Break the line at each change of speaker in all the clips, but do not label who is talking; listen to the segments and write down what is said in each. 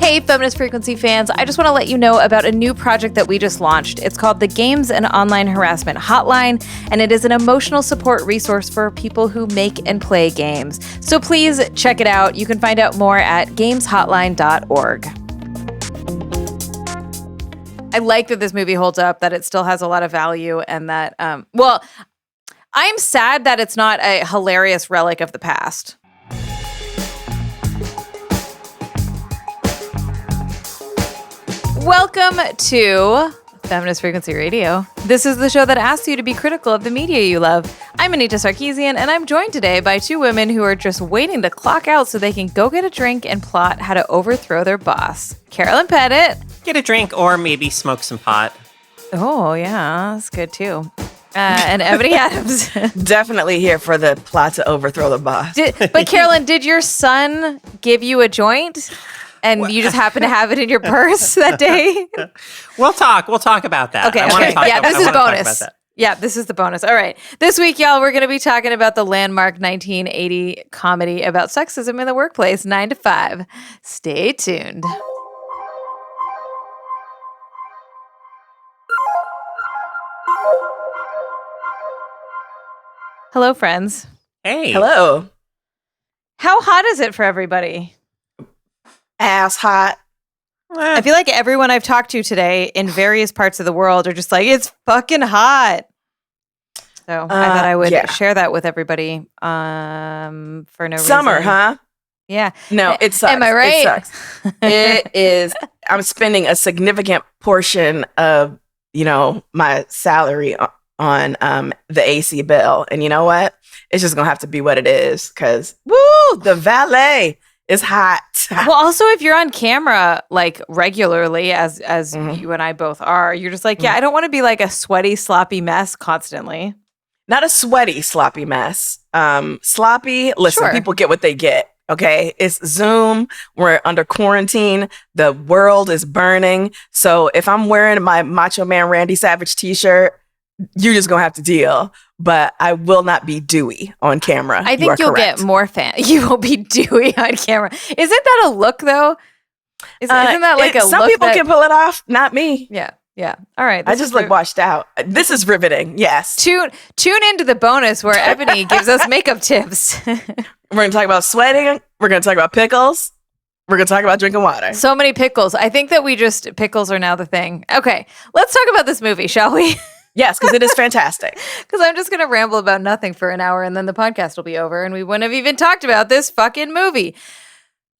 Hey, Feminist Frequency fans, I just want to let you know about a new project that we just launched. It's called the Games and Online Harassment Hotline, and it is an emotional support resource for people who make and play games. So please check it out. You can find out more at gameshotline.org. I like that this movie holds up, that it still has a lot of value, and that, I'm sad that it's not a hilarious relic of the past. Welcome to Feminist Frequency Radio. This is the show that asks you to be critical of the media you love. I'm Anita Sarkeesian, and I'm joined today by two women who are just waiting to clock out so they can go get a drink and plot how to overthrow their boss. Carolyn Pettit.
Get a drink or maybe smoke some pot.
Oh, yeah, that's good too. And Ebony Adams.
Definitely here for the plot to overthrow the boss.
But Carolyn, did your son give you a joint? And you just happen to have it in your purse that day?
We'll talk about that.
Okay. Yeah, this is bonus. Yeah, this is the bonus. All right. This week, y'all, we're going to be talking about the landmark 1980 comedy about sexism in the workplace, 9 to 5. Stay tuned. Hello, friends.
Hey.
Hello.
How hot is it for everybody?
Ass hot.
I feel like everyone I've talked to today in various parts of the world are just like, it's fucking hot. So I thought I would share that with everybody for no reason.
Summer, huh?
Yeah.
No, it sucks.
Am I right?
It sucks. It is. I'm spending a significant portion of, my salary on the AC bill. And you know what? It's just going to have to be what it is because, the valet is hot.
Well, also, if you're on camera, like, regularly, as you and I both are, you're just like, I don't want to be, like, a sweaty, sloppy mess constantly.
Not a sweaty, sloppy mess. Sloppy, listen,
Sure.
People get what they get, okay? It's Zoom. We're under quarantine. The world is burning. So if I'm wearing my Macho Man Randy Savage t-shirt, you're just going to have to deal. But I will not be dewy on camera.
I think you'll get more fans. You won't be dewy on camera. Isn't that a look, though? Isn't that like a look?
Some people can pull it off, not me.
Yeah. All right.
I just look washed out. This is riveting. Yes.
Tune into the bonus where Ebony gives us makeup tips.
We're going to talk about sweating. We're going to talk about pickles. We're going to talk about drinking water.
So many pickles. I think that pickles are now the thing. Okay. Let's talk about this movie, shall we?
Yes, because it is fantastic.
Because I'm just going to ramble about nothing for an hour and then the podcast will be over and we wouldn't have even talked about this fucking movie.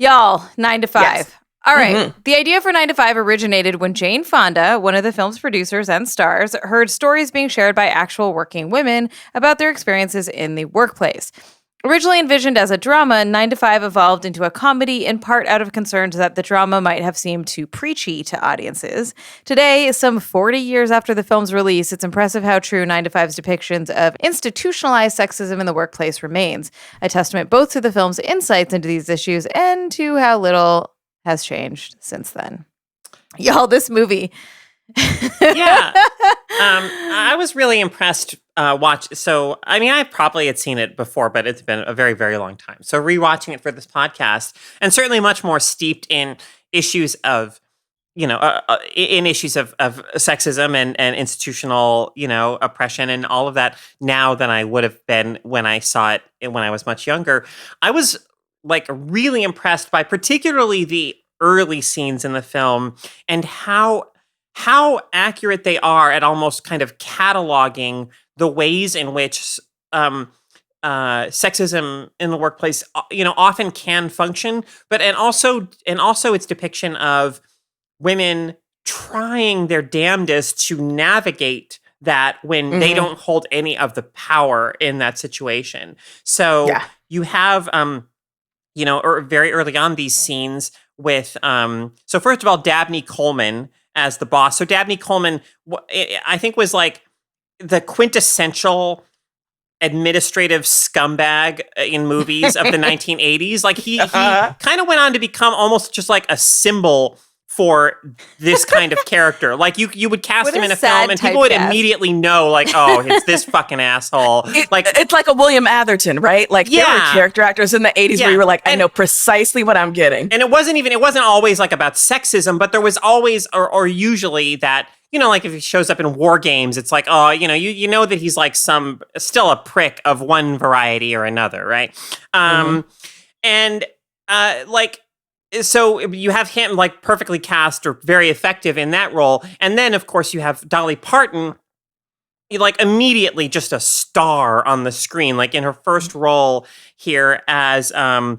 Y'all, 9 to 5. Yes. All right. Mm-hmm. The idea for 9 to 5 originated when Jane Fonda, one of the film's producers and stars, heard stories being shared by actual working women about their experiences in the workplace. Originally envisioned as a drama, 9 to 5 evolved into a comedy, in part out of concerns that the drama might have seemed too preachy to audiences. Today, some 40 years after the film's release, it's impressive how true 9 to 5's depictions of institutionalized sexism in the workplace remains, a testament both to the film's insights into these issues and to how little has changed since then. Y'all, this movie...
Yeah. I was really impressed I probably had seen it before, but it's been a very, very long time. So rewatching it for this podcast, and certainly much more steeped in issues of, in issues of sexism and institutional, oppression and all of that now than I would have been when I saw it when I was much younger. I was like really impressed by particularly the early scenes in the film and how accurate they are at almost kind of cataloging the ways in which sexism in the workplace, often can function, and also its depiction of women trying their damnedest to navigate that when they don't hold any of the power in that situation. So you have, very early on these scenes with, so first of all, Dabney Coleman as the boss. So Dabney Coleman, I think, was like the quintessential administrative scumbag in movies of the 1980s. Like he kind of went on to become almost just like a symbol for this kind of character. Like you would cast him in a film and people would immediately know, like, oh, it's this fucking asshole. It's
like a William Atherton, right? Like there were character actors in the 80s where you were like, I know precisely what I'm getting.
And it wasn't always like about sexism, but there was always or usually that, like if he shows up in War Games, it's like, oh, you know that he's like still a prick of one variety or another, right? And so you have him like perfectly cast or very effective in that role. And then, of course, you have Dolly Parton, like immediately just a star on the screen, like in her first role here as Dora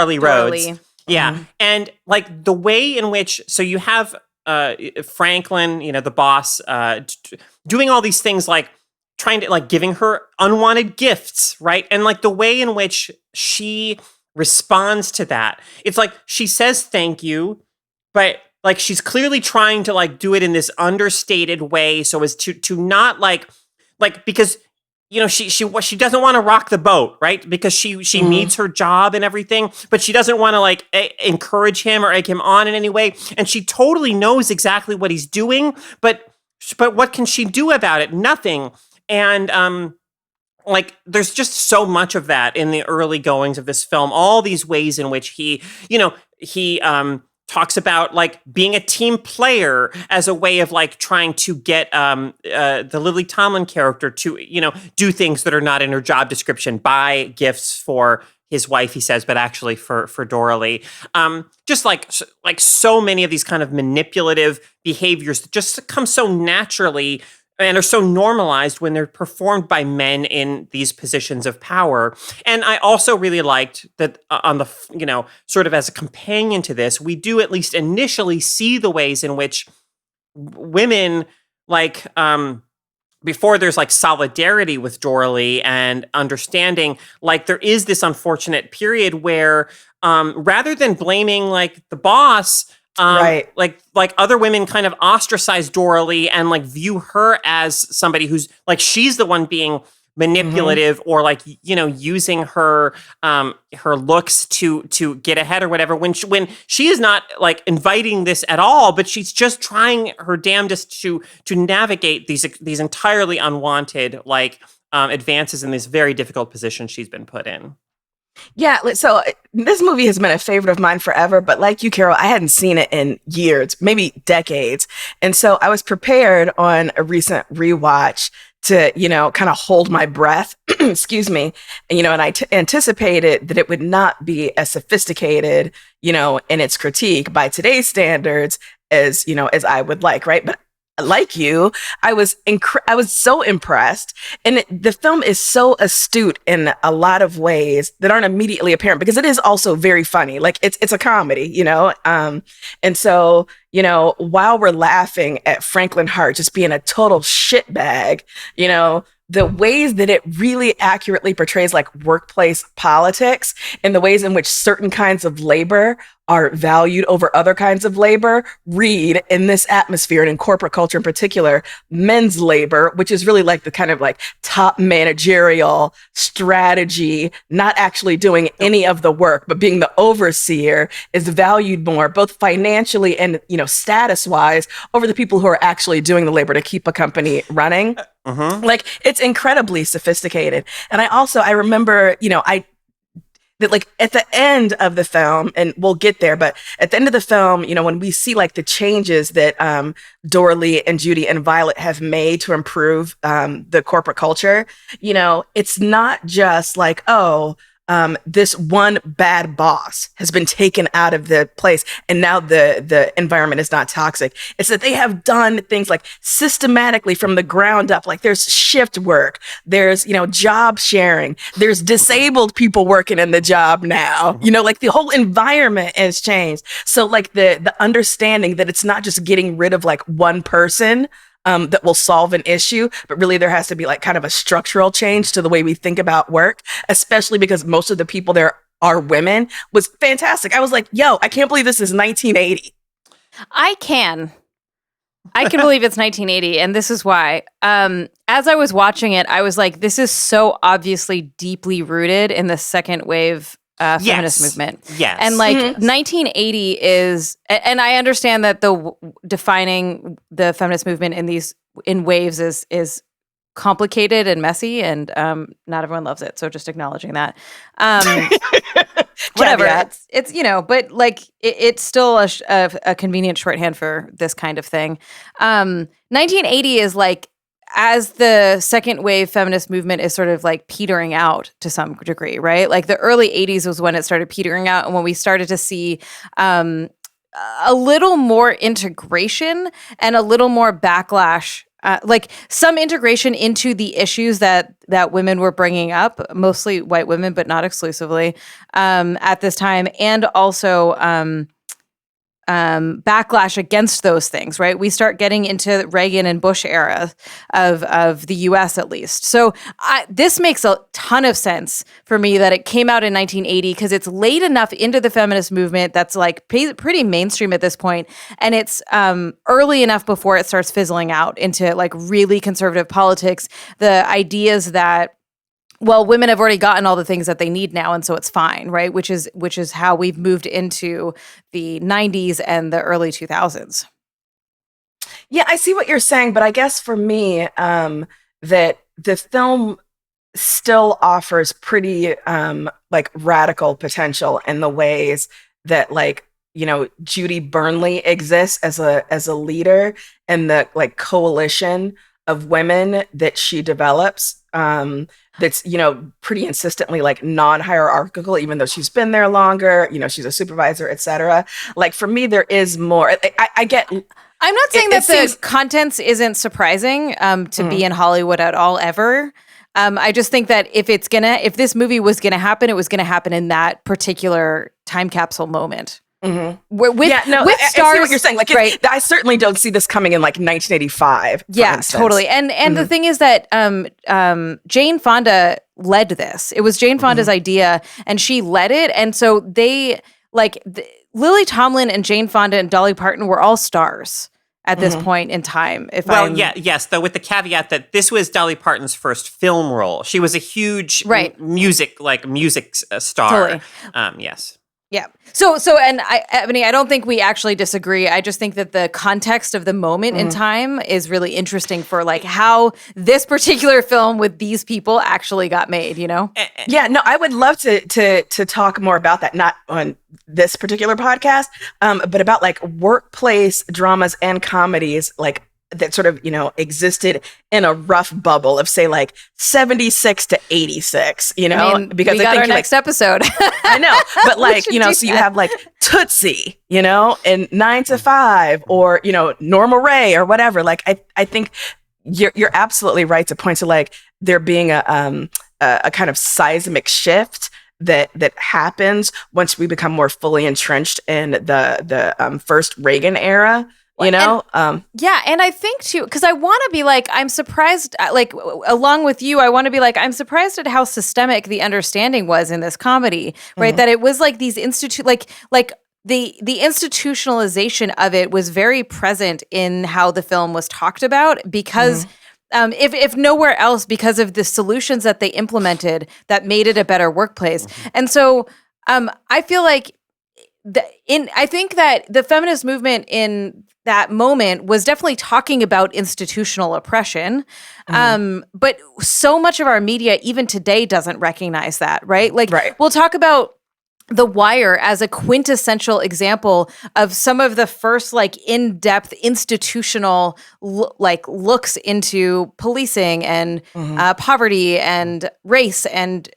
Lee Rhodes. Yeah. And like the way in which, so you have Franklin, the boss, doing all these things like trying to like giving her unwanted gifts, right? And like the way in which she responds to that. It's like she says thank you, but like she's clearly trying to like do it in this understated way so as to not like because she doesn't want to rock the boat, right? Because she needs her job and everything, but she doesn't want to like encourage him or egg him on in any way. And she totally knows exactly what he's doing, but what can she do about it? Nothing. And like there's just so much of that in the early goings of this film. All these ways in which he talks about like being a team player as a way of like trying to get the Lily Tomlin character to, do things that are not in her job description, buy gifts for his wife, he says, but actually for Dora Lee. Just like so many of these kind of manipulative behaviors that just come so naturally and are so normalized when they're performed by men in these positions of power. And I also really liked that on the, sort of as a companion to this, we do at least initially see the ways in which women, like, before there's like solidarity with Dora Lee and understanding, like there is this unfortunate period where rather than blaming like the boss,
right.
Like other women kind of ostracized Dora Lee and like view her as somebody who's like, she's the one being manipulative or like, using her looks to get ahead or whatever, when she is not like inviting this at all, but she's just trying her damnedest to navigate these entirely unwanted like advances in this very difficult position she's been put in.
Yeah, so this movie has been a favorite of mine forever, but like you, Carol, I hadn't seen it in years, maybe decades. And so I was prepared on a recent rewatch to, kind of hold my breath, excuse me, and, and I anticipated that it would not be as sophisticated, in its critique by today's standards as, as I would like, right? But like you, I was so impressed, and the film is so astute in a lot of ways that aren't immediately apparent because it is also very funny. Like it's a comedy, and so while we're laughing at Franklin Hart just being a total shitbag, the ways that it really accurately portrays like workplace politics and the ways in which certain kinds of labor are valued over other kinds of labor read in this atmosphere, and in corporate culture in particular, men's labor, which is really like the kind of like top managerial strategy, not actually doing any of the work, but being the overseer, is valued more, both financially and, status wise, over the people who are actually doing the labor to keep a company running. Like it's incredibly sophisticated. And I remember, that like at the end of the film, and we'll get there, but at the end of the film, when we see like the changes that Dora Lee and Judy and Violet have made to improve the corporate culture, it's not just like, this one bad boss has been taken out of the place and now the environment is not toxic. It's that they have done things like systematically from the ground up. Like there's shift work, there's, job sharing, there's disabled people working in the job now, like the whole environment has changed. So like the understanding that it's not just getting rid of like one person that will solve an issue, but really there has to be like kind of a structural change to the way we think about work, especially because most of the people there are women, was fantastic. I was like, yo, I can't believe this is 1980.
I can believe it's 1980, and this is why. As I was watching it, I was like, this is so obviously deeply rooted in the second wave feminist movement.
Yes.
And like 1980 is, and I understand that defining the feminist movement in waves is complicated and messy, and not everyone loves it. So just acknowledging that. Whatever. It's but like it's still a convenient shorthand for this kind of thing. 1980 is like, as the second wave feminist movement is sort of like petering out to some degree, right? Like the early 80s was when it started petering out, and when we started to see a little more integration and a little more backlash, like some integration into the issues that women were bringing up, mostly white women, but not exclusively, at this time, and also backlash against those things, right? We start getting into Reagan and Bush era of the U.S. at least. So this makes a ton of sense for me that it came out in 1980 because it's late enough into the feminist movement that's like pretty mainstream at this point, and it's early enough before it starts fizzling out into like really conservative politics. The ideas that, well, women have already gotten all the things that they need now, and so it's fine, right? Which is how we've moved into the 90s and the early 2000s.
Yeah, I see what you're saying, but I guess for me, that the film still offers pretty like radical potential in the ways that, like, Judy Burnley exists as a leader, and the like coalition of women that she develops, that's, pretty insistently like non-hierarchical, even though she's been there longer, she's a supervisor, etc. Like for me, there is more. I get.
I'm not saying that the contents isn't surprising to be in Hollywood at all ever. I just think that if this movie was gonna happen, it was gonna happen in that particular time capsule moment. With stars,
I see what you're saying. Like,
right.
I certainly don't see this coming in like 1985.
Yeah, totally. And the thing is that Jane Fonda led this. It was Jane Fonda's idea, and she led it. And so they Lily Tomlin and Jane Fonda and Dolly Parton were all stars at this point in time.
Yes, though with the caveat that this was Dolly Parton's first film role. She was a huge music star.
Totally.
Yes.
Yeah. So, and Ebony, I don't think we actually disagree. I just think that the context of the moment in time is really interesting for like how this particular film with these people actually got made,
Yeah, no, I would love to talk more about that, not on this particular podcast, but about like workplace dramas and comedies, like that sort of, existed in a rough bubble of say like 76 to 86, because
we got our next episode.
I know, but like, so you have like Tootsie, and 9 to 5 or, Norma Ray or whatever. Like, I think you're absolutely right to point to like there being a kind of seismic shift that happens once we become more fully entrenched in the first Reagan era. And
I think too, because I want to be like, I'm surprised, like along with you, I want to be like, I'm surprised at how systemic the understanding was in this comedy, right? That it was like these the institutionalization of it was very present in how the film was talked about because if nowhere else, because of the solutions that they implemented that made it a better workplace. And so I feel like I think that the feminist movement in that moment was definitely talking about institutional oppression. But so much of our media, even today, doesn't recognize that, right? Like, we'll talk about The Wire as a quintessential example of some of the first like in-depth institutional looks into policing and poverty and race and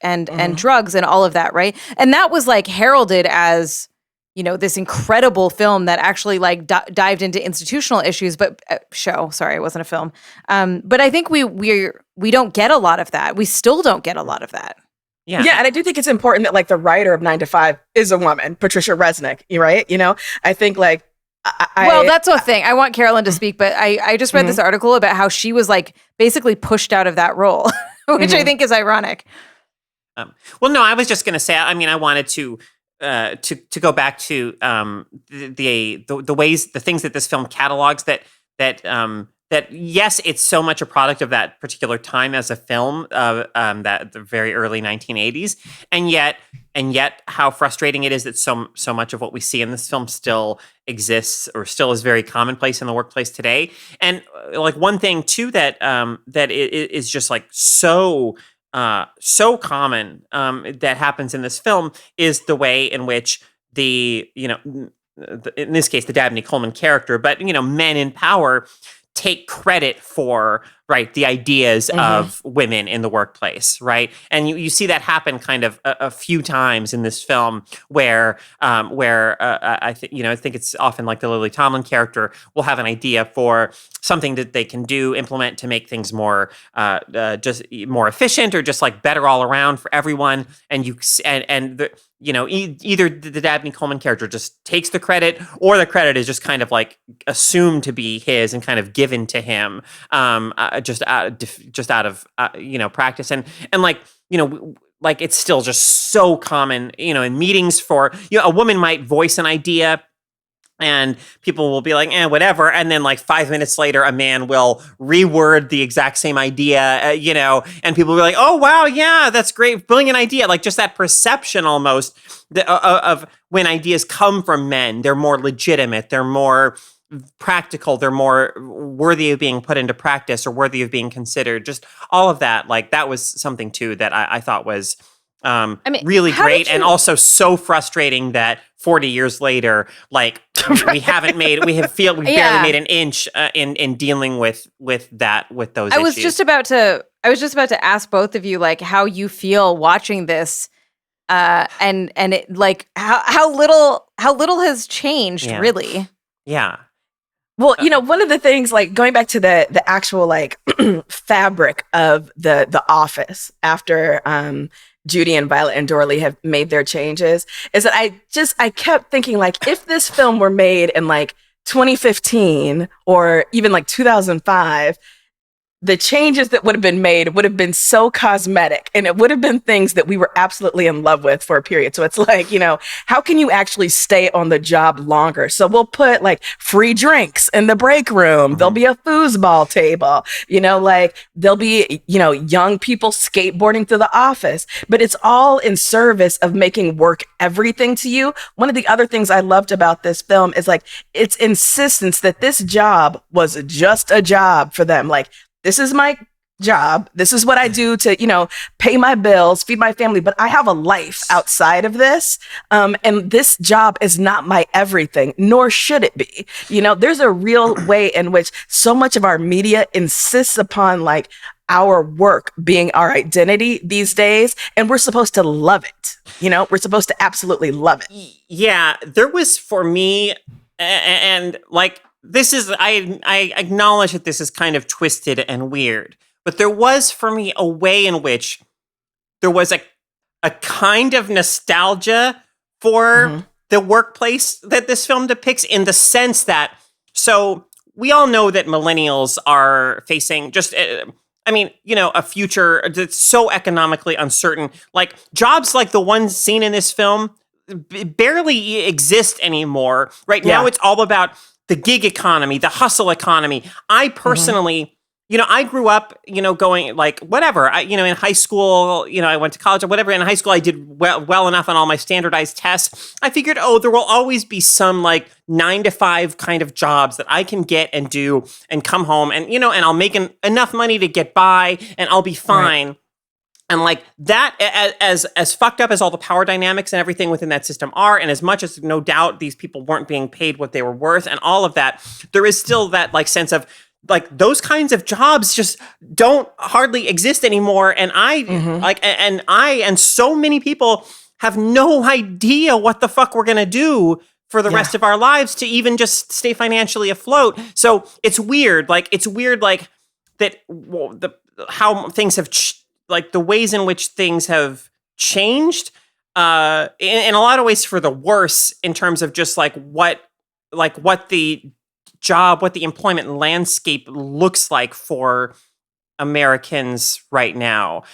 drugs and all of that, right? And that was like heralded as this incredible film that actually like dived into institutional issues, but show. Sorry, it wasn't a film. But I think we don't get a lot of that. We still don't get a lot of that.
Yeah, and I do think it's important that like the writer of 9 to 5 is a woman, Patricia Resnick. Right? I think like.
Well, that's the thing. I want Carolyn to speak, but I just read this article about how she was like basically pushed out of that role, which I think is ironic.
Well, no, I was just going to say. I mean, I wanted to go back to the ways, the things that this film catalogs that yes, it's so much a product of that particular time as a film, that the very early 1980s, and yet how frustrating it is that so much of what we see in this film still exists or still is very commonplace in the workplace today. And like one thing too that is just like so common that happens in this film is the way in which in this case the Dabney Coleman character, but men in power take credit for the ideas of women in the workplace, right? And you see that happen kind of a few times in this film where I think it's often like the Lily Tomlin character will have an idea for something that they can implement to make things more just more efficient or just like better all around for everyone. And either the Dabney Coleman character just takes the credit, or the credit is just kind of like assumed to be his and kind of given to him, just out of practice, and like it's still just so common, in meetings for a woman might voice an idea. And people will be like, whatever. And then like 5 minutes later, a man will reword the exact same idea, and people will be like, oh, wow, yeah, that's great. Brilliant idea. Like just that perception almost of when ideas come from men, they're more legitimate. They're more practical. They're more worthy of being put into practice or worthy of being considered. Just all of that. Like that was something too that I thought was really great, and also so frustrating that 40 years later, like we barely made an inch in dealing with those issues.
I was just about to ask both of you like how you feel watching this, and it like how little has changed, really.
Yeah.
Well, one of the things, like going back to the actual like fabric of the office after Judy and Violet and Dorley have made their changes, is that I kept thinking, like, if this film were made in like 2015 or even like 2005, the changes that would have been made would have been so cosmetic, and it would have been things that we were absolutely in love with for a period. So it's like, how can you actually stay on the job longer? So we'll put like free drinks in the break room. There'll be a foosball table, like there'll be, young people skateboarding through the office, but it's all in service of making work everything to you. One of the other things I loved about this film is like its insistence that this job was just a job for them. Like, this is my job. This is what I do to, pay my bills, feed my family. But I have a life outside of this. And this job is not my everything, nor should it be. There's a real way in which so much of our media insists upon like our work being our identity these days. And we're supposed to love it. We're supposed to absolutely love it.
Yeah, there was for me, and like, I acknowledge that this is kind of twisted and weird, but there was for me a way in which there was a kind of nostalgia for the workplace that this film depicts, in the sense that, so we all know that millennials are facing just, a future that's so economically uncertain. Like jobs like the ones seen in this film barely exist anymore. Right now, it's all about the gig economy, the hustle economy. I personally, I grew up, going like whatever. In high school, I went to college or whatever. In high school, I did well enough on all my standardized tests. I figured, there will always be some like 9 to 5 kind of jobs that I can get and do and come home and, and I'll make enough money to get by and I'll be fine. Right. And like that, as fucked up as all the power dynamics and everything within that system are, and as much as no doubt these people weren't being paid what they were worth and all of that, there is still that like sense of like those kinds of jobs just don't hardly exist anymore. And and so many people have no idea what the fuck we're gonna do for the rest of our lives to even just stay financially afloat. So it's weird, like that how things have like the ways in which things have changed in a lot of ways for the worse, in terms of just what the employment landscape looks like for Americans right now.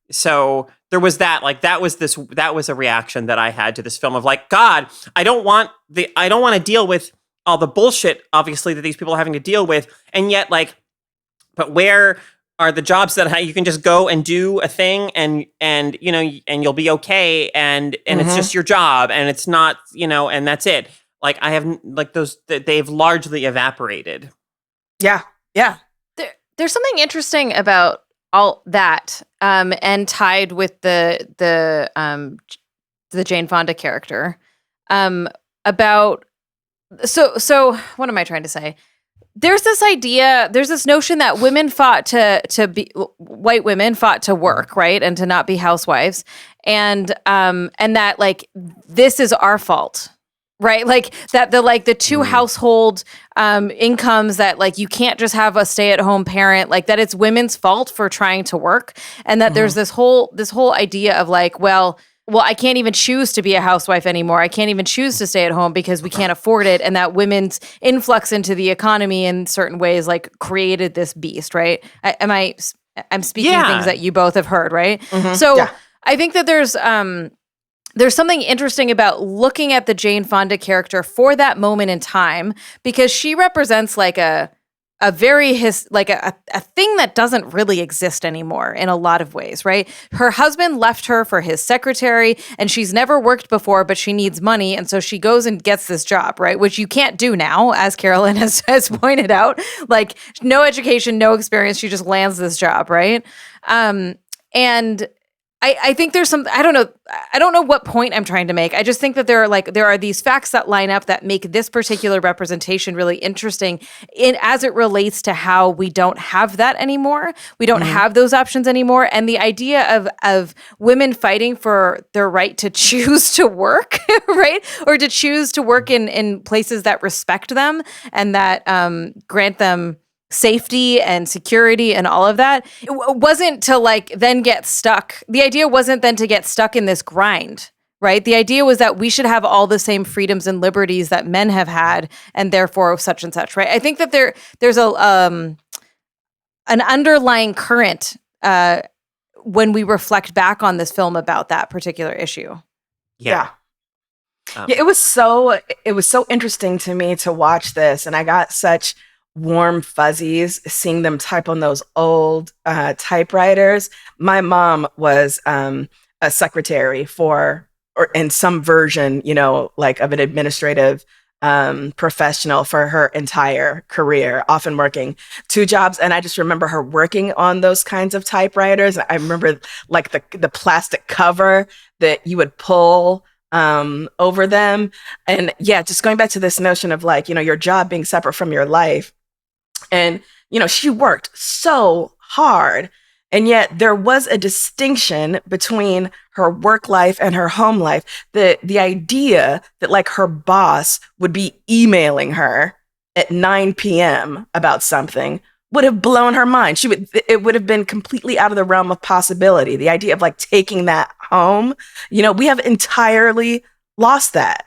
So there was that, that was a reaction that I had to this film of like, God, I don't want to deal with all the bullshit, obviously, that these people are having to deal with. And yet, like, but where are the jobs that you can just go and do a thing and you know, and you'll be okay. And it's just your job and it's not, you know, and that's it. Like I have like those, they've largely evaporated.
Yeah. Yeah.
There's something interesting about all that, and tied with the Jane Fonda character, about so what am I trying to say? There's this idea, there's this notion that women fought to be white women fought to work, right, and to not be housewives, and that like this is our fault. Right, like that the two household incomes, that like you can't just have a stay-at-home parent, like that it's women's fault for trying to work, and that there's this whole idea of like, well, I can't even choose to be a housewife anymore. I can't even choose to stay at home because we can't afford it, and that women's influx into the economy in certain ways like created this beast. Right? I'm speaking things that you both have heard, right? So I think that there's something interesting about looking at the Jane Fonda character for that moment in time, because she represents like a very a thing that doesn't really exist anymore in a lot of ways, right? Her husband left her for his secretary, and she's never worked before, but she needs money, and so she goes and gets this job, right? Which you can't do now, as Carolyn has pointed out. Like, no education, no experience, she just lands this job, right? And I think there's some, I don't know what point I'm trying to make. I just think that there are these facts that line up that make this particular representation really interesting as it relates to how we don't have that anymore. We don't have those options anymore. And the idea of women fighting for their right to choose to work, right? Or to choose to work in places that respect them and that grant them safety and security and all of that. It wasn't to like then get stuck. The idea wasn't then to get stuck in this grind, right? The idea was that we should have all the same freedoms and liberties that men have had, and therefore such and such, right? I think that there's an underlying current when we reflect back on this film about that particular issue.
Yeah, it was so interesting to me to watch this, and I got such warm fuzzies seeing them type on those old typewriters. My mom was a secretary or in some version, you know, like of an administrative professional for her entire career, often working 2 jobs. And I just remember her working on those kinds of typewriters. I remember like the plastic cover that you would pull over them. And yeah, just going back to this notion of like, you know, your job being separate from your life. And, you know, she worked so hard, and yet there was a distinction between her work life and her home life. The idea that like her boss would be emailing her at 9 p.m. about something would have blown her mind. It would have been completely out of the realm of possibility. The idea of like taking that home, you know, we have entirely lost that.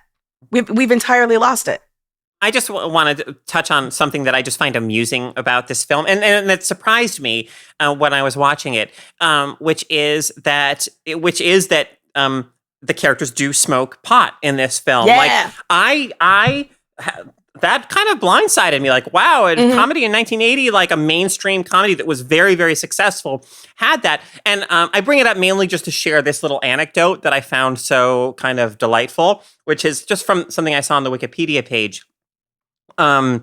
We've entirely lost it.
I just wanted to touch on something that I just find amusing about this film, and that surprised me when I was watching it, which is that the characters do smoke pot in this film.
Yeah.
Like that kind of blindsided me. Like, wow, a comedy in 1980, like a mainstream comedy that was very, very successful, had that. And I bring it up mainly just to share this little anecdote that I found so kind of delightful, which is just from something I saw on the Wikipedia page. I'm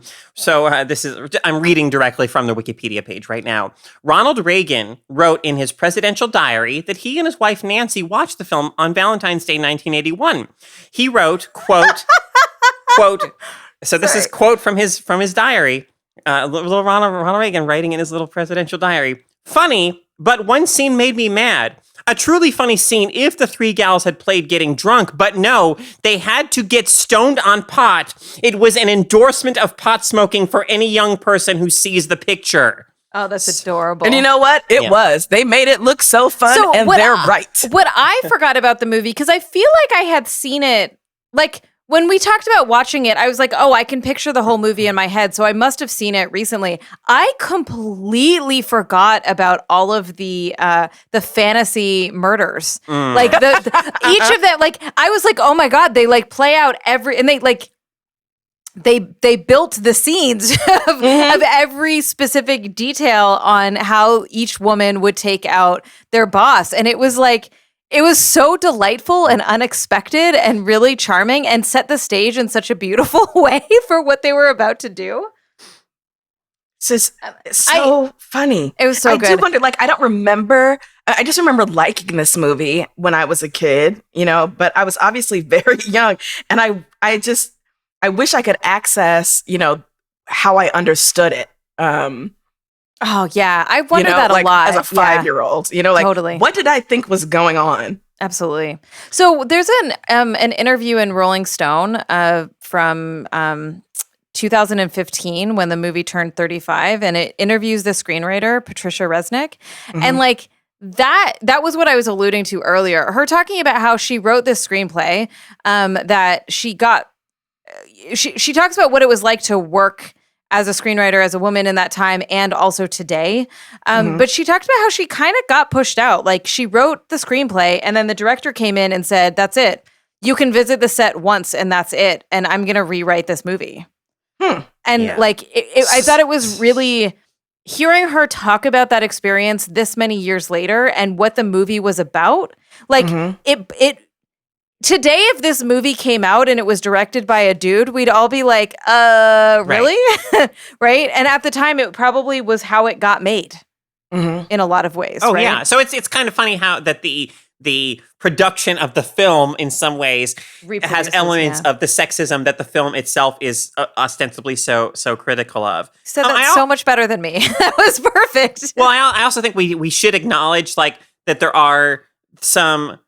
reading directly from the Wikipedia page right now. Ronald Reagan wrote in his presidential diary that he and his wife Nancy watched the film on Valentine's Day 1981. He wrote, quote, so this is quote from his diary, little Ronald Reagan writing in his little presidential diary. Funny, but one scene made me mad. A truly funny scene if the 3 gals had played getting drunk, but no, they had to get stoned on pot. It was an endorsement of pot smoking for any young person who sees the picture.
Oh, that's adorable.
And you know what? It was. They made it look so fun, and they're right.
What I forgot about the movie, because I feel like I had seen it, like, when we talked about watching it, I was like, oh, I can picture the whole movie in my head, so I must have seen it recently. I completely forgot about all of the fantasy murders. Like, each of them, like, I was like, oh my God, they, like, play out and they, like, they built the scenes of every specific detail on how each woman would take out their boss. And it was like, it was so delightful and unexpected and really charming and set the stage in such a beautiful way for what they were about to do.
It's so funny.
It was so good.
I do wonder, like, I don't remember. I just remember liking this movie when I was a kid, you know, but I was obviously very young. And I wish I could access, you know, how I understood it.
Oh, yeah. I wonder that a
like,
lot.
As a 5-year-old, you know, like,
totally.
What did I think was going on?
Absolutely. So there's an interview in Rolling Stone from 2015 when the movie turned 35, and it interviews the screenwriter, Patricia Resnick. And like that was what I was alluding to earlier. Her talking about how she wrote this screenplay that she got. She talks about what it was like to work as a screenwriter, as a woman in that time, and also today. But she talked about how she kind of got pushed out. Like, she wrote the screenplay, and then the director came in and said, "That's it. You can visit the set once, and that's it. And I'm going to rewrite this movie." And like, I thought it was really hearing her talk about that experience this many years later and what the movie was about. Like, it today, if this movie came out and it was directed by a dude, we'd all be like, really? Right? And at the time, it probably was how it got made in a lot of ways.
Oh,
right?
yeah. So it's kind of funny how that the production of the film in some ways has elements of the sexism that the film itself is ostensibly so critical of.
So that's so much better than me. That was perfect.
Well, I also think we should acknowledge like that there are some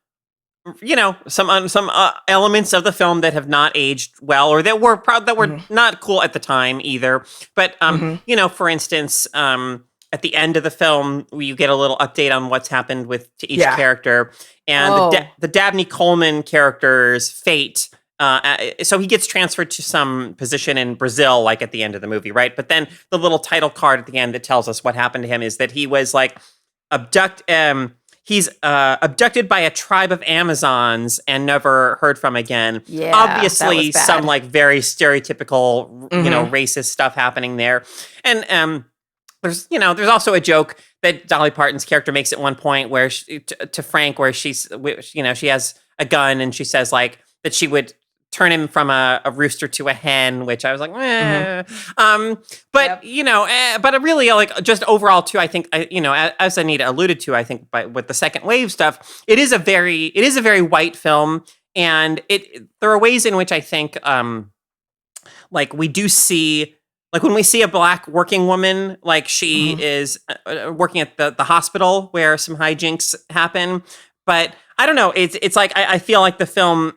elements of the film that have not aged well, or that were not cool at the time either. But for instance, at the end of the film, you get a little update on what's happened to each character, and the Dabney Coleman character's fate. So he gets transferred to some position in Brazil, like at the end of the movie, right? But then the little title card at the end that tells us what happened to him is that he was like He's abducted by a tribe of Amazons and never heard from again.
Yeah,
obviously some like very stereotypical, racist stuff happening there. And there's also a joke that Dolly Parton's character makes at one point where to Frank, where she has a gun and she says like that she would turn him from a rooster to a hen, which I was like, but really like just overall too, I think, as Anita alluded to, I think with the second wave stuff, it is a very white film. And there are ways in which I think, like we do see, like when we see a Black working woman, like she is working at the hospital where some hijinks happen. But I don't know, it's like, I feel like the film,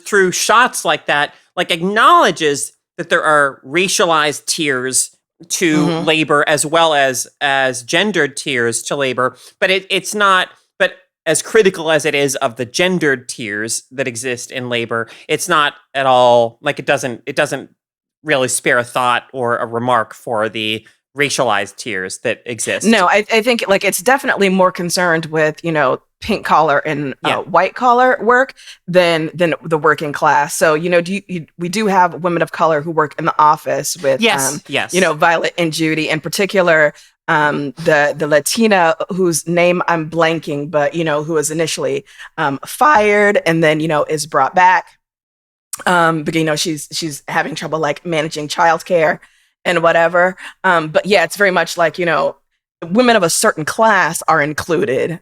through shots like that, like acknowledges that there are racialized tiers to labor as well as gendered tiers to labor, but it's not. But as critical as it is of the gendered tiers that exist in labor, it's not at all like it doesn't really spare a thought or a remark for the racialized tiers that exist.
No, I think like it's definitely more concerned with pink collar and white collar work than the working class. So, we do have women of color who work in the office with, Violet and Judy in particular, the Latina whose name I'm blanking, but, who was initially fired and then, is brought back. But, she's having trouble like managing childcare and whatever. But yeah, it's very much like, women of a certain class are included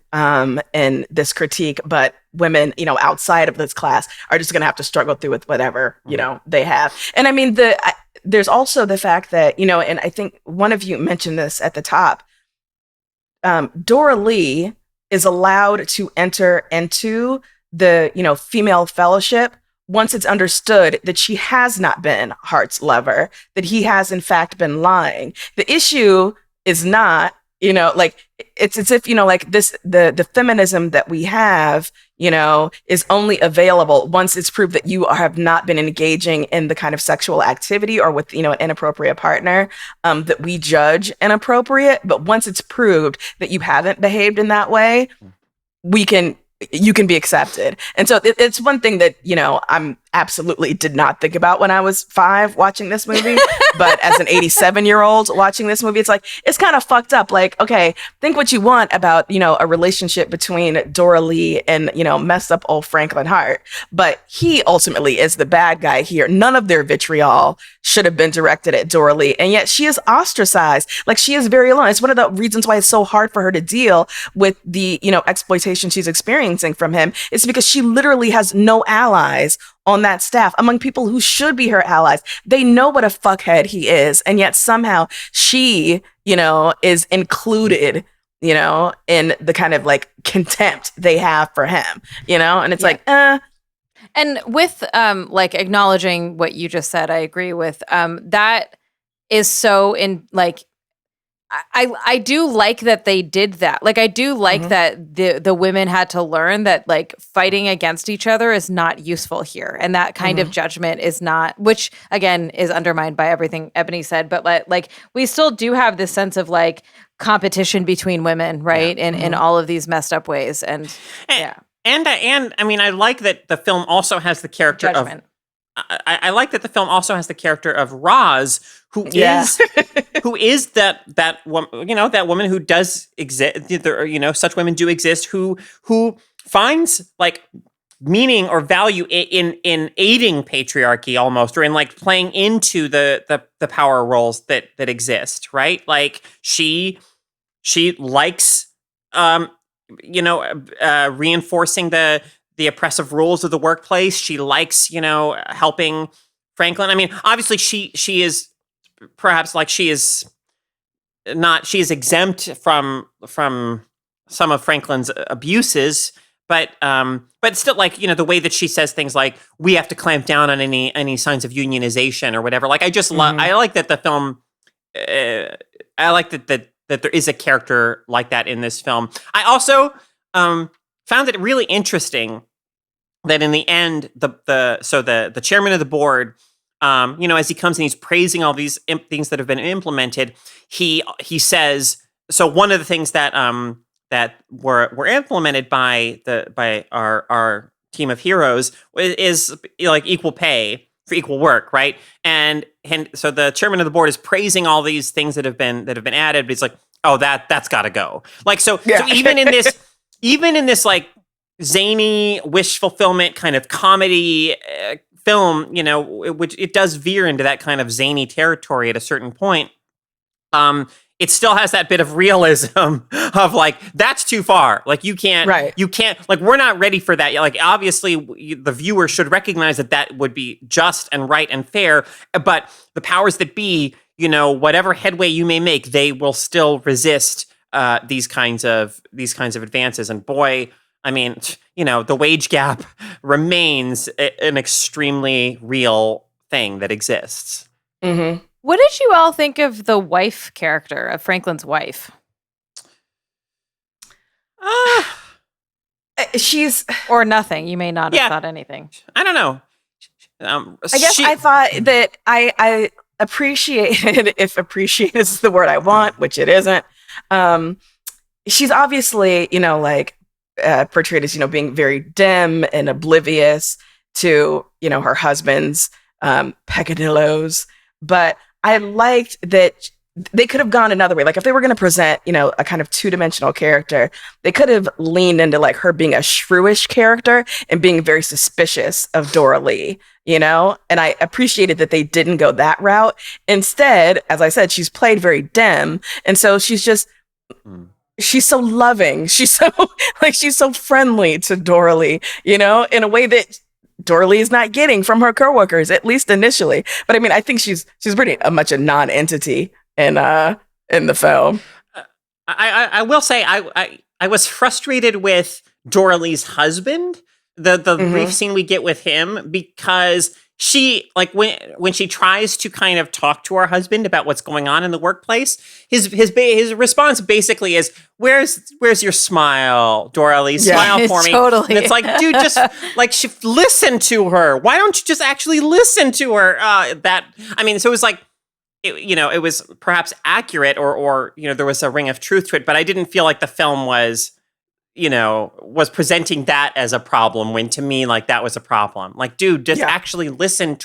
in this critique, but women, outside of this class are just going to have to struggle through with whatever, they have. And I mean, there's also the fact that, and I think one of you mentioned this at the top, Dora Lee is allowed to enter into the, female fellowship once it's understood that she has not been Hart's lover, that he has in fact been lying. The issue is not, like it's as if, like this, the feminism that we have, is only available once it's proved that you have not been engaging in the kind of sexual activity or with, an inappropriate partner that we judge inappropriate. But once it's proved that you haven't behaved in that way, you can be accepted. And so it's one thing that, absolutely did not think about when I was 5 watching this movie. But as an 87-year-old watching this movie, it's kind of fucked up. Like, okay, think what you want about, a relationship between Dora Lee and, messed up old Franklin Hart. But he ultimately is the bad guy here. None of their vitriol should have been directed at Dora Lee. And yet she is ostracized. Like, she is very alone. It's one of the reasons why it's so hard for her to deal with the, exploitation she's experiencing from him. It's because she literally has no allies on that staff among people who should be her allies. They know what a fuckhead he is. And yet somehow she, is included, in the kind of like contempt they have for him, and it's
And with like acknowledging what you just said, I agree with that is so in like I do like that they did that. Like I do like that the women had to learn that like fighting against each other is not useful here. And that kind of judgment is not, which again is undermined by everything Ebony said, but like we still do have this sense of like competition between women, right? In all of these messed up ways. And I mean, I like that the film also has the character judgment.
I like that the film also has the character of Roz, who is that woman, that woman who does exist. Such women do exist who finds like meaning or value in aiding patriarchy almost, or in like playing into the power roles that exist, right? Like she likes reinforcing the oppressive rules of the workplace. She likes, helping Franklin. I mean, obviously she is perhaps like she is exempt from some of Franklin's abuses, but still, like, the way that she says things like, we have to clamp down on any signs of unionization or whatever. Like, I just I like that the film, I like that there is a character like that in this film. I also found it really interesting that in the end, the chairman of the board, as he comes and he's praising all these things that have been implemented, he says, so one of the things that were implemented by our team of heroes is like equal pay for equal work, right? And so the chairman of the board is praising all these things that have been added, but he's like, oh, that's got to go. Like, so even in this like zany wish fulfillment kind of comedy film, which it does veer into that kind of zany territory at a certain point. It still has that bit of realism of like, that's too far. Like you can't, like, we're not ready for that yet. Like, obviously the viewer should recognize that would be just and right and fair, but the powers that be, whatever headway you may make, they will still resist these kinds of advances. And boy, I mean, the wage gap remains an extremely real thing that exists.
Mm-hmm.
What did you all think of the wife character, of Franklin's wife?
She's...
Or nothing. You may not have thought anything.
I don't know.
I guess I thought that I appreciated, if appreciate is the word I want, which it isn't. She's obviously, portrayed as, being very dim and oblivious to, her husband's peccadillos. But I liked that they could have gone another way. Like, if they were going to present, a kind of two-dimensional character, they could have leaned into like her being a shrewish character and being very suspicious of Dora Lee, And I appreciated that they didn't go that route. Instead, as I said, she's played very dim. And so she's just... She's so loving. She's so friendly to Dora Lee, in a way that Dora Lee is not getting from her coworkers, at least initially. But I mean, I think she's pretty much a non-entity in the film.
I will say I was frustrated with Dora Lee's husband, the brief scene we get with him, because she, like, when she tries to kind of talk to her husband about what's going on in the workplace, his response basically is, "Where's your smile, Dora Lee? Smile for me."
Totally.
And it's like, dude, just like, listen to her. Why don't you just actually listen to her? So it was like, it was perhaps accurate, or there was a ring of truth to it, but I didn't feel like the film was was presenting that as a problem when to me, like, that was a problem. Like, dude, just actually listen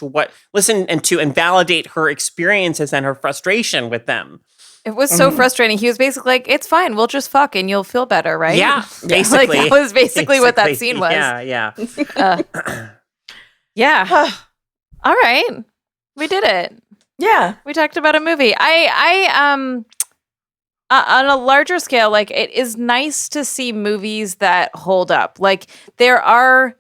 and to invalidate her experiences and her frustration with them.
It was so frustrating. He was basically like, it's fine. We'll just fuck and you'll feel better, right?
Yeah, basically.
Like, that was basically what that scene was.
Yeah.
Yeah. All right. We did it.
Yeah.
We talked about a movie. I on a larger scale, like, it is nice to see movies that hold up. Like, there are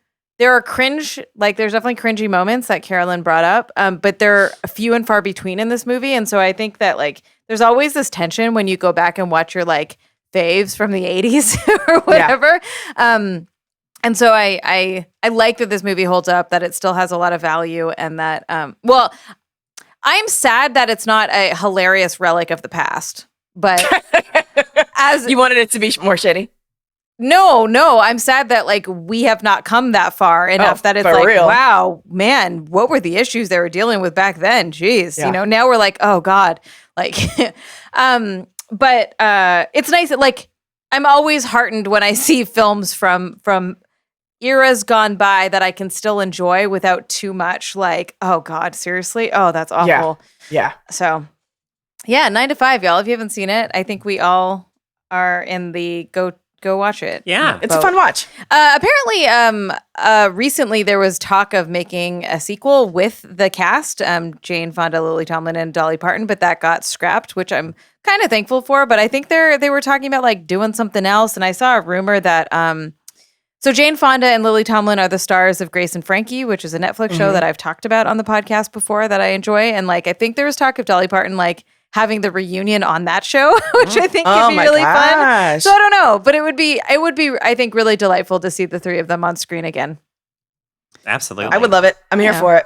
cringe, like, there's definitely cringy moments that Carolyn brought up, but they're few and far between in this movie. And so I think that, like, there's always this tension when you go back and watch your, like, faves from the 80s or whatever. Yeah. And so I like that this movie holds up, that it still has a lot of value, and that, well, I'm sad that it's not a hilarious relic of the past. But as
you wanted it to be more shitty?
No, I'm sad that, like, we have not come that far enough that it's like, real. Wow, man, what were the issues they were dealing with back then? Jeez, now we're like, oh God, like, but it's nice that, like, I'm always heartened when I see films from eras gone by that I can still enjoy without too much, like, oh God, seriously? Oh, that's awful.
Yeah.
So. Yeah, 9 to 5, y'all. If you haven't seen it, I think we all are in the go watch it.
Yeah,
it's a fun watch.
Apparently, recently there was talk of making a sequel with the cast, Jane, Fonda, Lily Tomlin, and Dolly Parton, but that got scrapped, which I'm kind of thankful for. But I think they were talking about, like, doing something else, and I saw a rumor that so Jane Fonda and Lily Tomlin are the stars of Grace and Frankie, which is a Netflix show that I've talked about on the podcast before that I enjoy, and, like, I think there was talk of Dolly Parton, like, having the reunion on that show, which I think could be really fun. So I don't know, but it would be, I think, really delightful to see the three of them on screen again.
Absolutely.
I would love it. I'm here for it.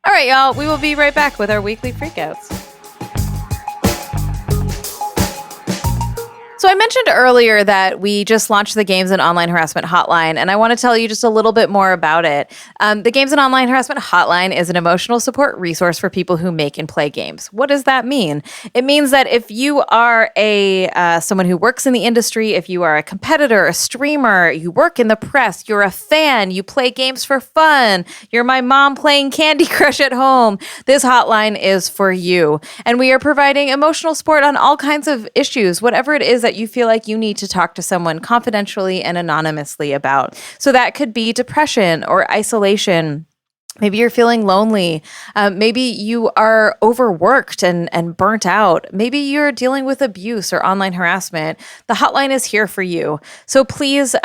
All right, y'all. We will be right back with our weekly freakouts. So I mentioned earlier that we just launched the Games and Online Harassment Hotline, and I want to tell you just a little bit more about it. The Games and Online Harassment Hotline is an emotional support resource for people who make and play games. What does that mean? It means that if you are someone who works in the industry, if you are a competitor, a streamer, you work in the press, you're a fan, you play games for fun, you're my mom playing Candy Crush at home, this hotline is for you. And we are providing emotional support on all kinds of issues, whatever it is that you feel like you need to talk to someone confidentially and anonymously about. So that could be depression or isolation. Maybe you're feeling lonely. Maybe you are overworked and burnt out. Maybe you're dealing with abuse or online harassment. The hotline is here for you. So please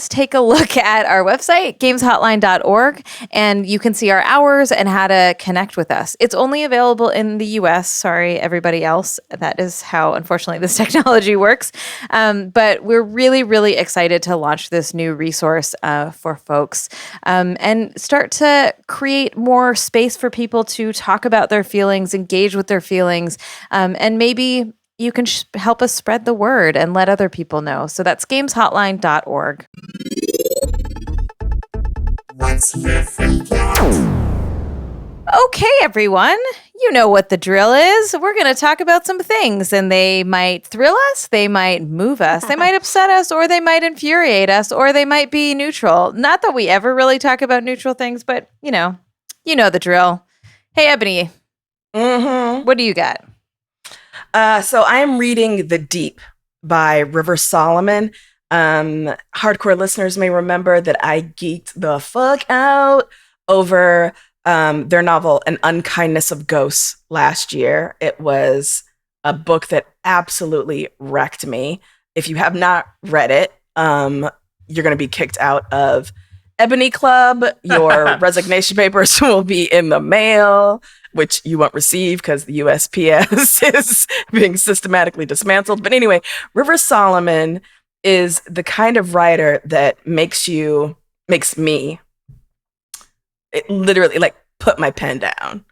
take a look at our website, gameshotline.org, and you can see our hours and how to connect with us. It's only available in the US. Sorry, everybody else. That is how, unfortunately, this technology works. But we're really, really excited to launch this new resource for folks and start to create more space for people to talk about their feelings, engage with their feelings, and maybe you can help us spread the word and let other people know. So that's gameshotline.org. What's your freak out? Okay, everyone. You know what the drill is. We're going to talk about some things, and they might thrill us, they might move us, they might upset us, or they might infuriate us, or they might be neutral. Not that we ever really talk about neutral things, but you know the drill. Hey, Ebony. What do you got?
So I am reading The Deep by River Solomon. Hardcore listeners may remember that I geeked the fuck out over their novel, An Unkindness of Ghosts, last year. It was a book that absolutely wrecked me. If you have not read it, you're going to be kicked out of Ebony Club. Your resignation papers will be in the mail, which you won't receive because the USPS is being systematically dismantled. But anyway, River Solomon is the kind of writer that makes me literally like put my pen down,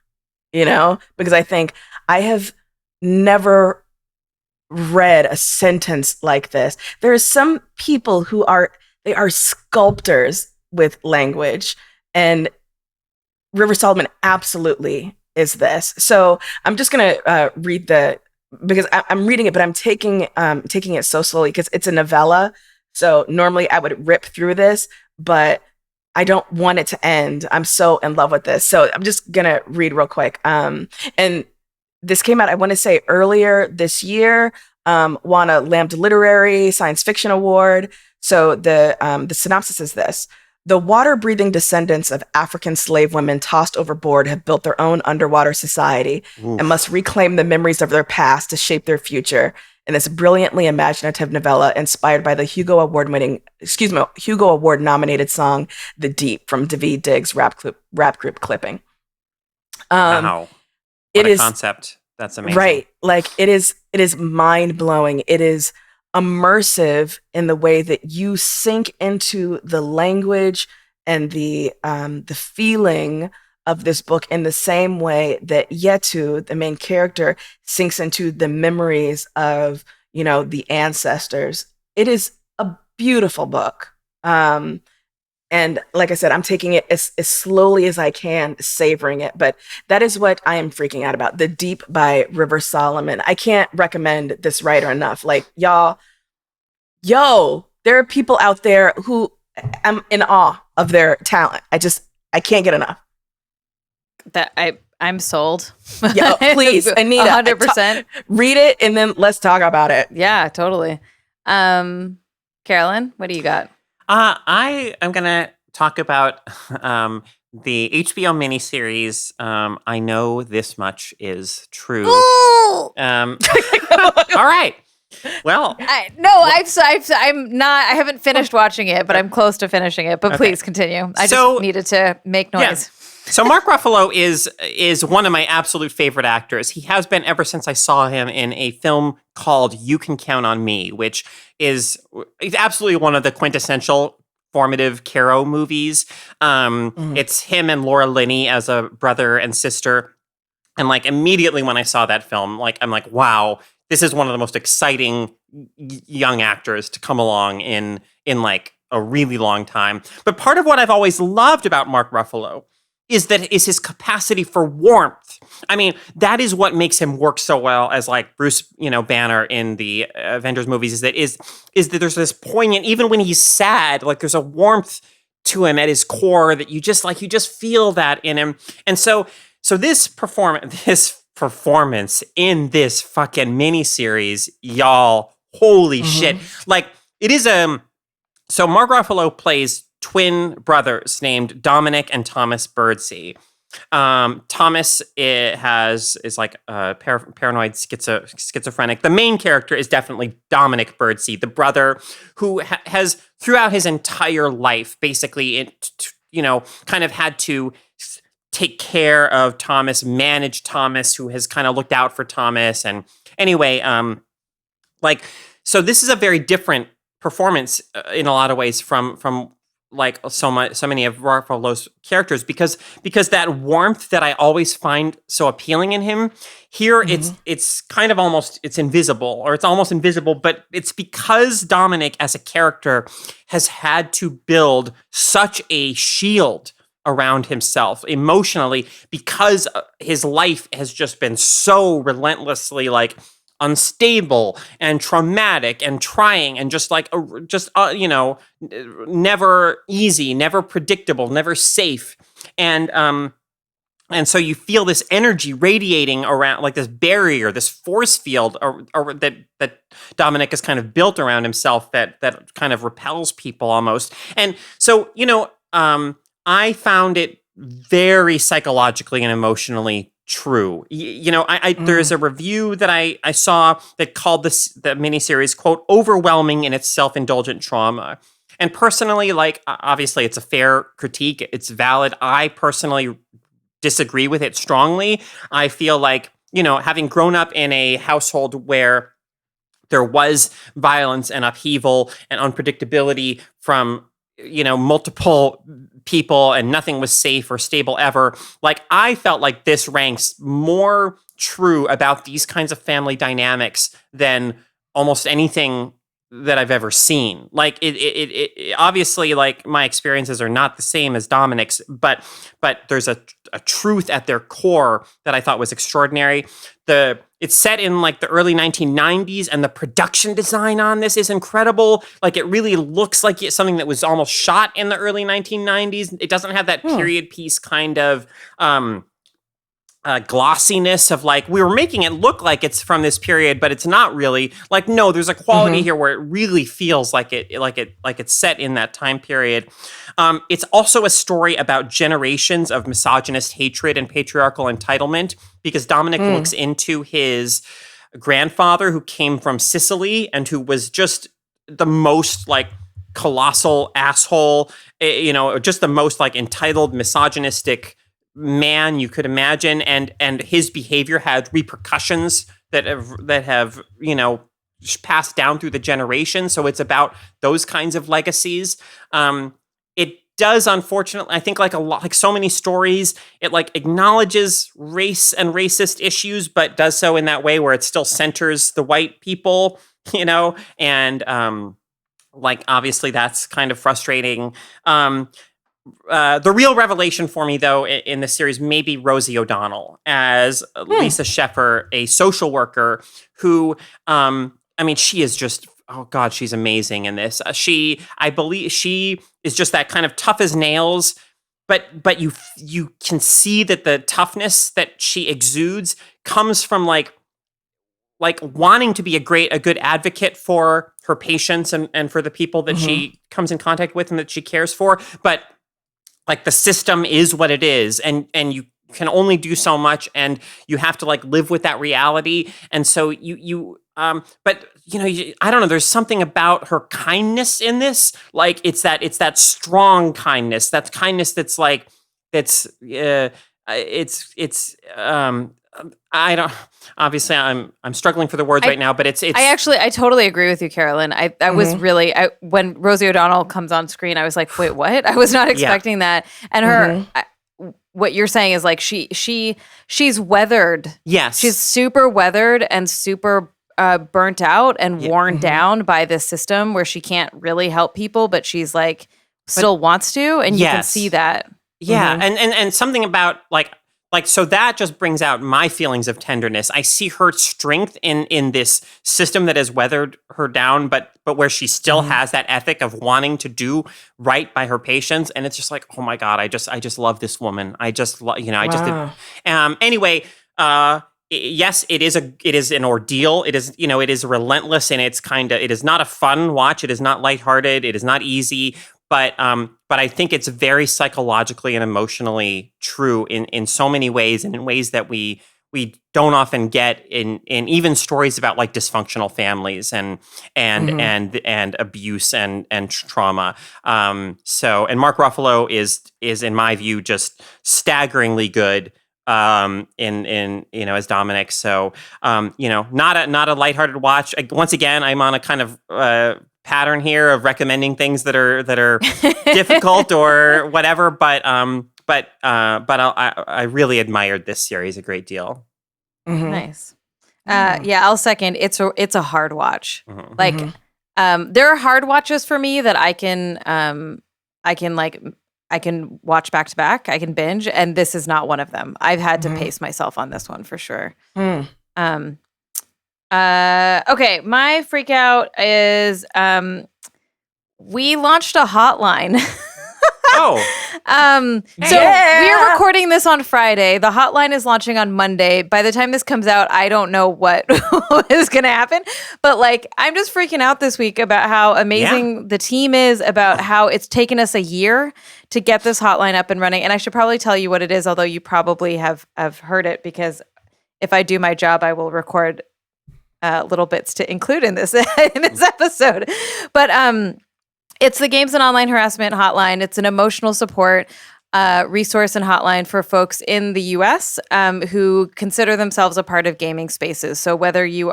because I think I have never read a sentence like this. There are some people who are sculptors with language, and River Solomon absolutely is this. So I'm just gonna read because I'm reading it, but I'm taking it so slowly because it's a novella. So normally I would rip through this, but I don't want it to end. I'm so in love with this. So I'm just going to read real quick. And this came out, I want to say earlier this year, won a Lambda Literary Science Fiction Award. So the synopsis is this. The water-breathing descendants of African slave women tossed overboard have built their own underwater society and must reclaim the memories of their past to shape their future. In this brilliantly imaginative novella inspired by the Hugo Award nominated song "The Deep" from Daveed Diggs' rap group Clipping.
Wow, what a concept! That's amazing,
right? Like it is mind blowing. It is immersive in the way that you sink into the language and the feeling of this book in the same way that Yetu, the main character, sinks into the memories of, the ancestors. It is a beautiful book. And like I said, I'm taking it as slowly as I can, savoring it. But that is what I am freaking out about. The Deep by River Solomon. I can't recommend this writer enough. Like, y'all, there are people out there who I'm in awe of their talent. I can't get enough.
I'm sold.
Yeah, please, Anita,
100%.
Read it and then let's talk about it.
Yeah, totally. Carolyn, what do you got?
I am gonna talk about the HBO miniseries. I know this much is true. All right. Well,
I haven't finished watching it, but I'm close to finishing it. But please continue. I just needed to make noise.
Yeah. So Mark Ruffalo is one of my absolute favorite actors. He has been ever since I saw him in a film called You Can Count on Me, which is absolutely one of the quintessential formative Caro movies. It's him and Laura Linney as a brother and sister. And like immediately when I saw that film, I'm like, wow, this is one of the most exciting young actors to come along in like a really long time. But part of what I've always loved about Mark Ruffalo is his capacity for warmth. I mean, that is what makes him work so well as like Bruce, Banner in the Avengers movies. Is that there's this poignant, even when he's sad, like there's a warmth to him at his core that you just feel that in him. And so this performance in this fucking miniseries, y'all, holy shit! Like it is so Mark Ruffalo plays twin brothers named Dominic and Thomas Birdsey. Thomas is like paranoid schizophrenic. The main character is definitely Dominic Birdsey, the brother who has throughout his entire life basically kind of had to take care of Thomas, manage Thomas, who has kind of looked out for Thomas. And anyway, so this is a very different performance in a lot of ways from like so many of Ruffalo's characters because that warmth that I always find so appealing in him here, it's kind of it's invisible, or it's almost invisible, but it's because Dominic as a character has had to build such a shield around himself emotionally because his life has just been so relentlessly like unstable and traumatic and trying and never easy, never predictable, never safe. And so you feel this energy radiating around, like this barrier, this force field or that Dominic has kind of built around himself that kind of repels people almost. And so, I found it very psychologically and emotionally true. There's a review that I saw that called the miniseries, quote, overwhelming in its self-indulgent trauma. And personally, like, obviously it's a fair critique. It's valid. I personally disagree with it strongly. I feel like, having grown up in a household where there was violence and upheaval and unpredictability from multiple people and nothing was safe or stable ever. Like, I felt like this ranks more true about these kinds of family dynamics than almost anything I've ever seen. Like it obviously, like, my experiences are not the same as Dominic's, but there's a truth at their core that I thought was extraordinary. It's set in like the early 1990s, and the production design on this is incredible. Like, it really looks like it's something that was almost shot in the early 1990s. It doesn't have that period piece kind of glossiness of like, we were making it look like it's from this period, but it's not really. Like, no, there's a quality here where it really feels like it's set in that time period. It's also a story about generations of misogynist hatred and patriarchal entitlement, because Dominic looks into his grandfather, who came from Sicily and who was just the most like colossal asshole, just the most like entitled, misogynistic man you could imagine, and his behavior had repercussions that have passed down through the generation. So it's about those kinds of legacies. It does, unfortunately, I think, like so many stories, it like acknowledges race and racist issues, but does so in that way where it still centers the white people, and like, obviously that's kind of frustrating. The real revelation for me, though, in this series may be Rosie O'Donnell as Lisa Sheffer, a social worker who, she is just, oh God, she's amazing in this. I believe she is just that kind of tough as nails, but you can see that the toughness that she exudes comes from like wanting to be a good advocate for her patients and for the people that she comes in contact with and that she cares for, but like, the system is what it is, and you can only do so much, and you have to like live with that reality. And so I don't know, there's something about her kindness in this. Like, it's that strong kindness. That's kindness that's like, I don't, obviously I'm struggling for the words right now, but it's
I totally agree with you, Carolyn. I was really, when Rosie O'Donnell comes on screen, I was like, wait, what? I was not expecting that. And her, what you're saying is like, she's weathered.
Yes.
She's super weathered and super burnt out and worn down by this system where she can't really help people, but she's like, still wants to. And you can see that.
Yeah. And something about like, so that just brings out my feelings of tenderness. I see her strength in this system that has weathered her down, but where she still has that ethic of wanting to do right by her patients. And it's just like, oh my God, I just love this woman. I just love, anyway, yes, it is an ordeal. It is relentless, and it is not a fun watch. It is not lighthearted. It is not easy. But I think it's very psychologically and emotionally true in so many ways, and in ways that we don't often get in even stories about like dysfunctional families and abuse and trauma. So Mark Ruffalo is in my view just staggeringly good in as Dominic. So not a lighthearted watch. Once again, I'm on a kind of pattern here of recommending things that are difficult or whatever, but I really admired this series a great deal.
Nice. I'll second. It's a hard watch. Like there are hard watches for me that I can watch back to back. I can binge, and this is not one of them. I've had to pace myself on this one for sure. Okay, my freak out is we launched a hotline. So we're recording this on Friday. The hotline is launching on Monday. By the time this comes out, I don't know what is going to happen. But like, I'm just freaking out this week about how amazing the team is, about how it's taken us a year to get this hotline up and running. And I should probably tell you what it is, although you probably have heard it, because if I do my job, I will record little bits to include in this episode. But it's the Games and Online Harassment Hotline. It's an emotional support resource and hotline for folks in the U.S. Who consider themselves a part of gaming spaces. So whether you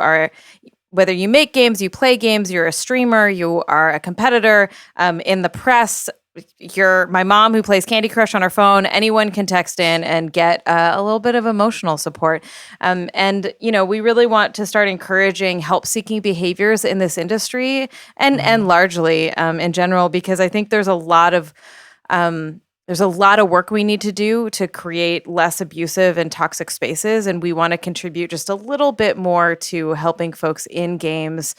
make games, you play games, you're a streamer, you are a competitor in the press, my mom who plays Candy Crush on her phone, anyone can text in and get a little bit of emotional support. And, we really want to start encouraging help-seeking behaviors in this industry and largely in general, because I think there's a lot of work we need to do to create less abusive and toxic spaces, and we want to contribute just a little bit more to helping folks in games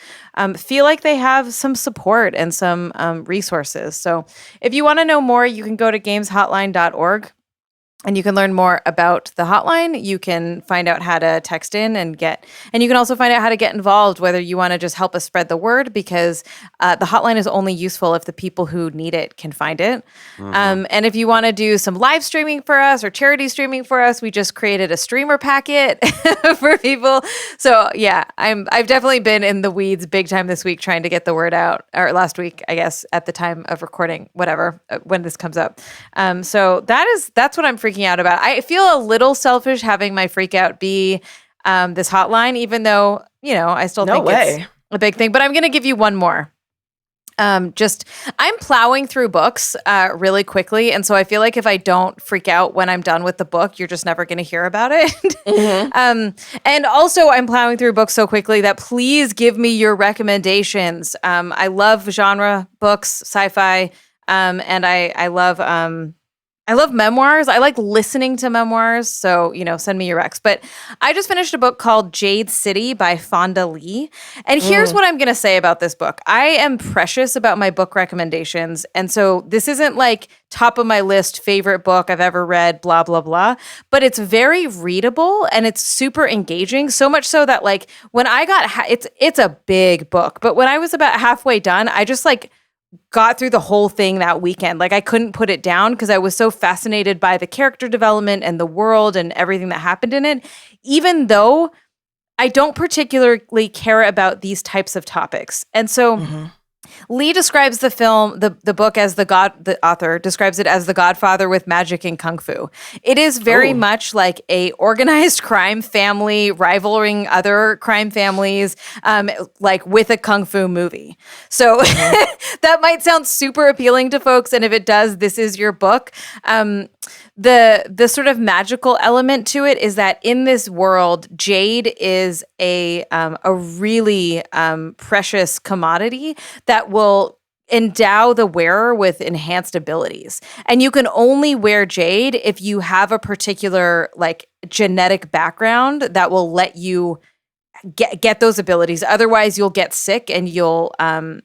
feel like they have some support and some resources. So if you want to know more, you can go to gameshotline.org. And you can learn more about the hotline. You can find out how to text in and you can also find out how to get involved, whether you want to just help us spread the word, because the hotline is only useful if the people who need it can find it. And if you want to do some live streaming for us or charity streaming for us, we just created a streamer packet for people. So yeah, I've definitely been in the weeds big time this week trying to get the word out, or last week, I guess, at the time of recording, whatever, when this comes up. So that's what I'm freaking out about. I feel a little selfish having my freak out be this hotline, even though, I still think it's a big thing. But I'm going to give you one more. I'm plowing through books really quickly. And so I feel like if I don't freak out when I'm done with the book, you're just never going to hear about it. And also I'm plowing through books so quickly that please give me your recommendations. I love genre books, sci-fi, and I love memoirs. I like listening to memoirs. So, send me your recs. But I just finished a book called Jade City by Fonda Lee. And here's what I'm going to say about this book. I am precious about my book recommendations. And so this isn't like top of my list favorite book I've ever read, blah, blah, blah. But it's very readable and it's super engaging. So much so that like when I got, it's a big book. But when I was about halfway done, I just got through the whole thing that weekend. Like I couldn't put it down because I was so fascinated by the character development and the world and everything that happened in it, even though I don't particularly care about these types of topics. And so Lee describes the book as the author describes it as The Godfather with magic and kung fu. It is very much like a organized crime family rivaling other crime families, like with a kung fu movie. So that might sound super appealing to folks. And if it does, this is your book. The sort of magical element to it is that in this world, Jade is a really precious commodity that will endow the wearer with enhanced abilities. And you can only wear Jade if you have a particular genetic background that will let you get those abilities. Otherwise, you'll get sick and you'll die.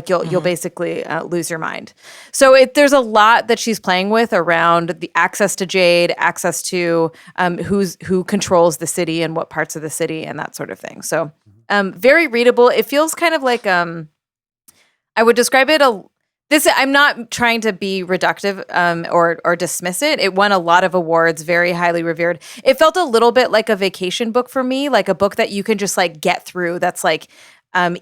You'll basically lose your mind. So there's a lot that she's playing with around the access to Jade, access to who controls the city and what parts of the city and that sort of thing. So very readable. It feels kind of like I would describe it I'm not trying to be reductive or dismiss it. It won a lot of awards, very highly revered. It felt a little bit like a vacation book for me, like a book that you can just get through. That's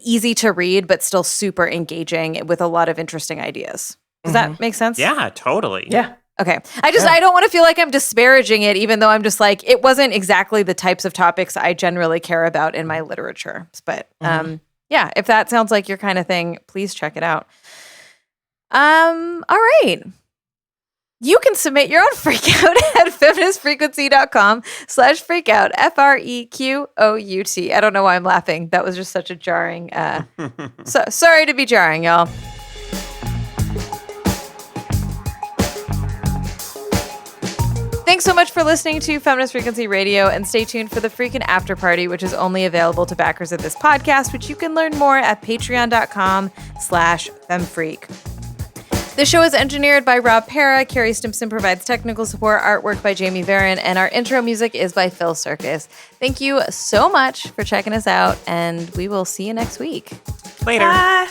easy to read, but still super engaging with a lot of interesting ideas. Does that make sense?
Yeah, totally.
Yeah.
Okay. I don't want to feel like I'm disparaging it, even though I'm just it wasn't exactly the types of topics I generally care about in my literature. But yeah, if that sounds like your kind of thing, please check it out. All right. You can submit your own freakout at feministfrequency.com/freakout, FREQOUT. I don't know why I'm laughing. That was just such a jarring, sorry to be jarring, y'all. Thanks so much for listening to Feminist Frequency Radio, and stay tuned for the Freakin' After Party, which is only available to backers of this podcast, which you can learn more at patreon.com/femfreak. The show is engineered by Rob Para. Carrie Stimpson provides technical support, artwork by Jamie Varon, and our intro music is by Phil Circus. Thank you so much for checking us out, and we will see you next week.
Later.
Bye.